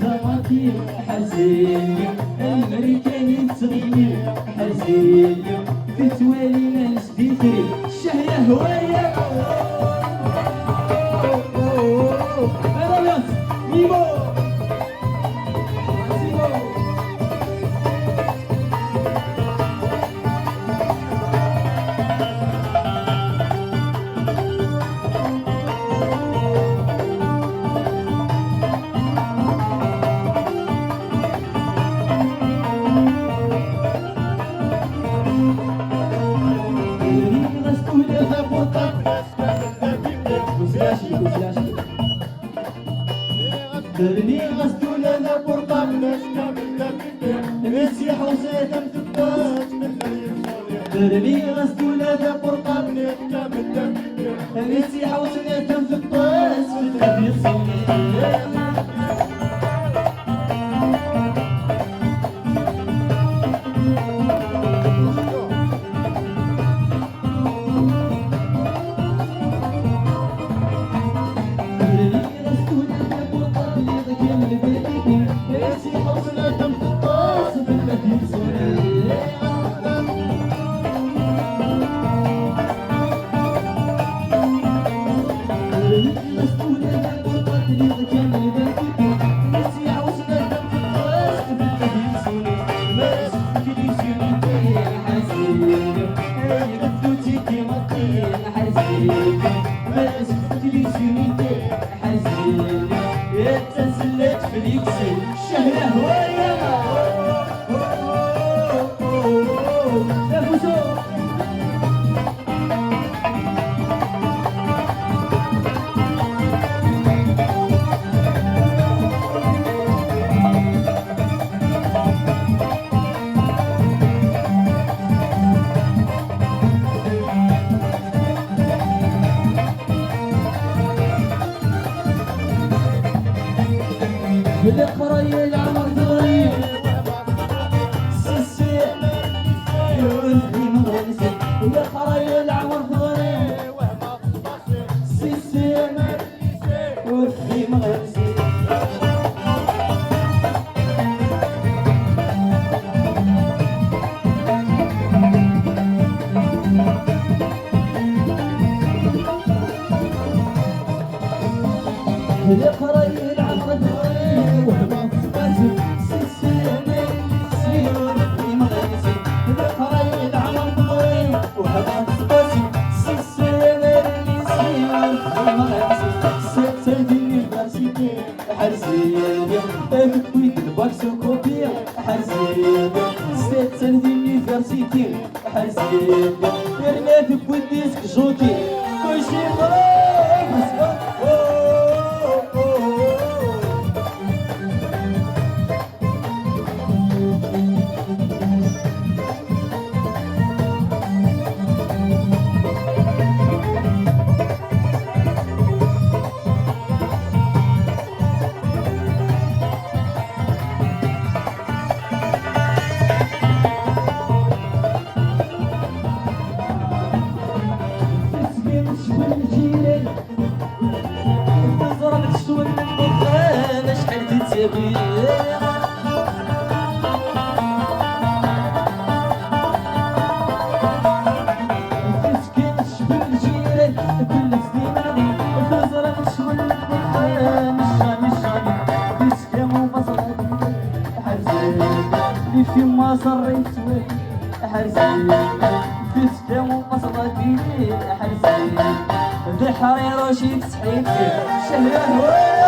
تماكي حزين الامريكاني تغير حزين في توالي ناس بيثري الشهية هواية انا ميمو درني غسول انا برطة نسي حوسيتم تبات درني غسول انا برطة نسي حوسيتم تبات في الحديث بالقراية العمر ضريب سيسي يوفي مغرسي بالقراية العمر ضريب سيسي يوفي مغرسي بالقراية العمر ضريب رميت بوديسك جوكي كلشي في ما صريت حرسين في سكام وقصدتي حرسين ذي حرير وشي تسحيت شهر هواية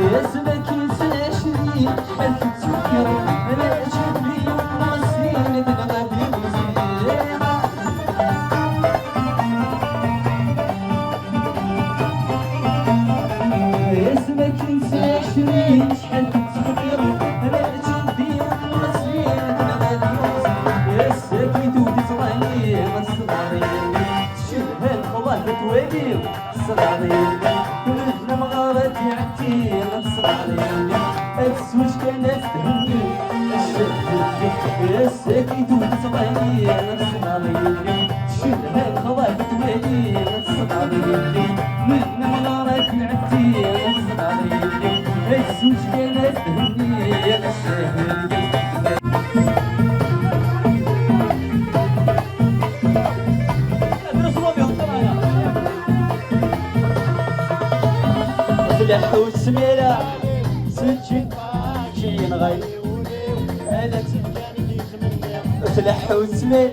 اسمك يسعشني عليهم الصغاريني ولدنا مغارتي عتي الصغاريني السوش كانت تهني الشدتي يا ساكيت وتصغيني الصغاريني شدها الخضايا توالي الصغاريني من مغارتي عتي الصغاريني السوش كانت تهني الشدتي فلاح وسميرة سجن شي نغير هذا فلاح وسميرة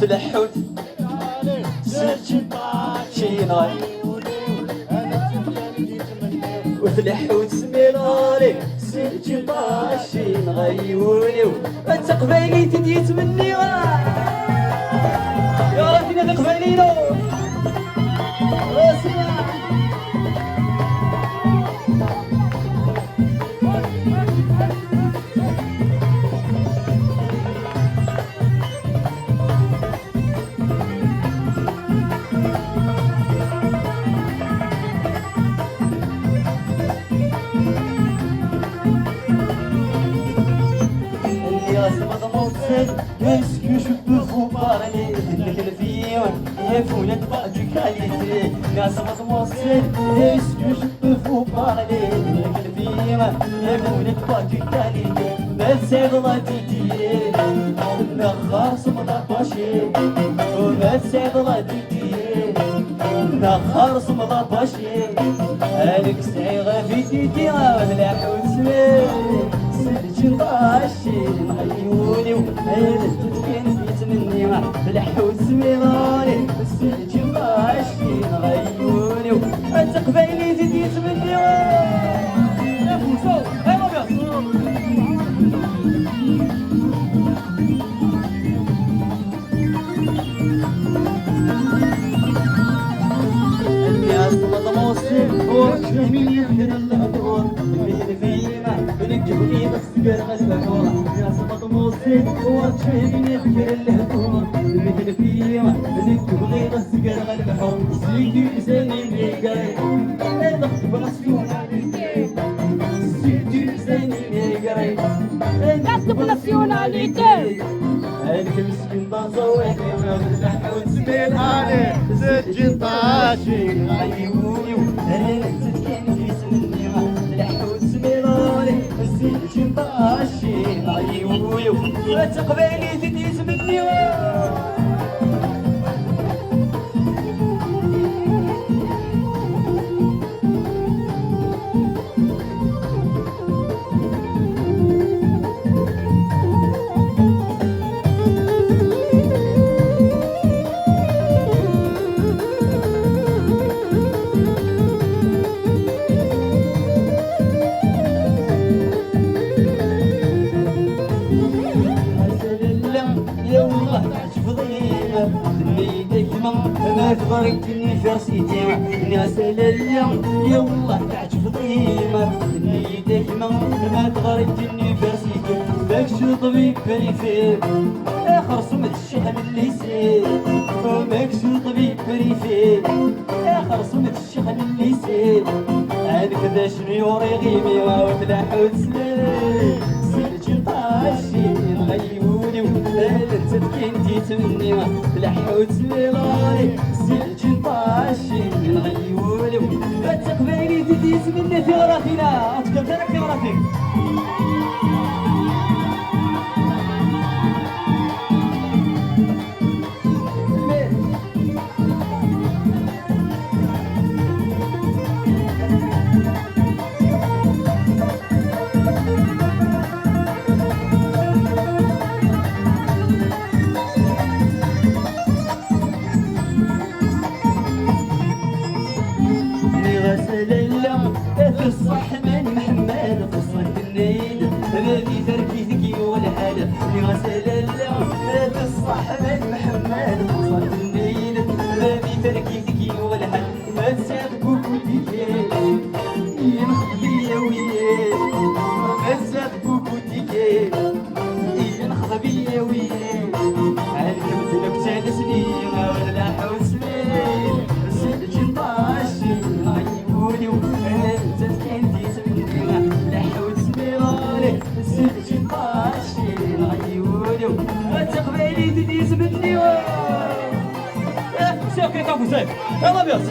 فلاح سجن شي نغير وفلاح وسميرة سجن شي نغير التقبيلي تديت مني يا ربي هذا قبيلينو Est-ce que je peux vous parler de quelle vie vous n'êtes pas de qualité? Est-ce que je peux vous parler de quelle vie vous n'êtes pas de qualité? بس غلطتي نخر صمدا باشي بس غلطتي نخر صمدا باشي هلك سعيغة في تيتي غافلاح وسمي سلجن طاشي نغيولي وهيدا تتكين فيت مني فلاح وسمي غالي سلجن طاشي نغيولي انت قبايلي تديت مني يا فوسو ايوا بيان الناس مضموسين وجميل يحضر الهدور اللي فينا بنكتب لي بس قرغ البحور الناس مضموسين وجميل يحضر الهدور اللي فينا بنكتب لي بس قرغ البحور سيدي زيني بيقاي انا بنصيون عليك سيدي زيني بيقاي انا بنصيون عليك هلك مسكين بنصويك يا فلاح وتسميل عليه سجن طاشي عيوني وهلا تتكين في سني فلاح وتسميل عليه سجن طاشي عيوني تقبالي تديت مني ما تباركني فرسيتي يا سلالة يا والله تعجب ضيمة اللي دايما ما تباركني فرسيتي ماكش طبيب بريفير اخر صمت الشحن اللي يسير ماكش طبيب بريفير اخر صمت الشحن اللي يسير عاد كذا شنيور يغيمي وفلاح وتسلي سلجن طاشي نغيولي وهلا تتكين جيت مني فلاح وتسلي سلجن طاشي نغيولي التقبالي تديت مني في غراخينا اتكلم في غراخي في الصح ماني محمد في الصح النيد هذه تركيز تقبلي تديس بالديوان. سير كيطا بوسيف يلا بيس.